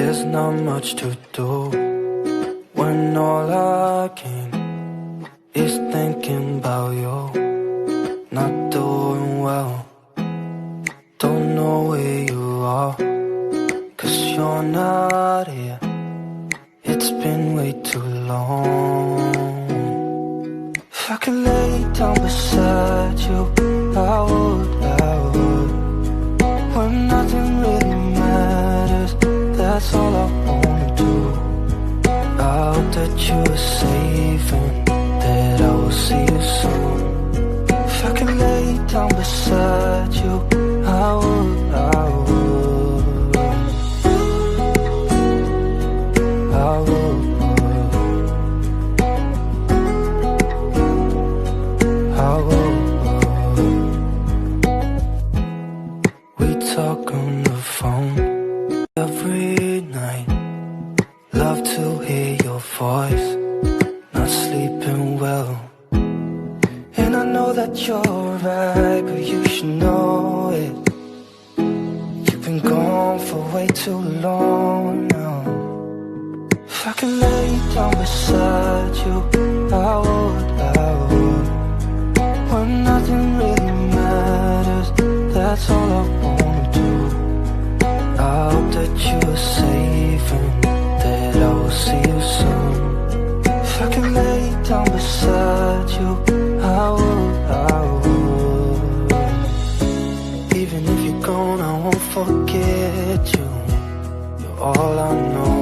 there's not much to do when all I can is thinking about you. Not doing well, don't know where you are, 'cause you're not here. It's been way too long. If I could lay down beside you, I would. When nothing really matters, that's all I wanna do. I hope that you are safe and that I will see you soon. If I could lay down beside you, I would. We talk on the phone every night. Love to hear your voice. Not sleeping well, and I know that you're right, but you should know it. You've been gone for way too long now. If I could lay down beside you, I would. When nothing really matters, that's all I wanna do. I hope that you are safe and that I will see you soon. If I could lay down beside you, I would. Even if you're gone, I won't forget you. You're all I know.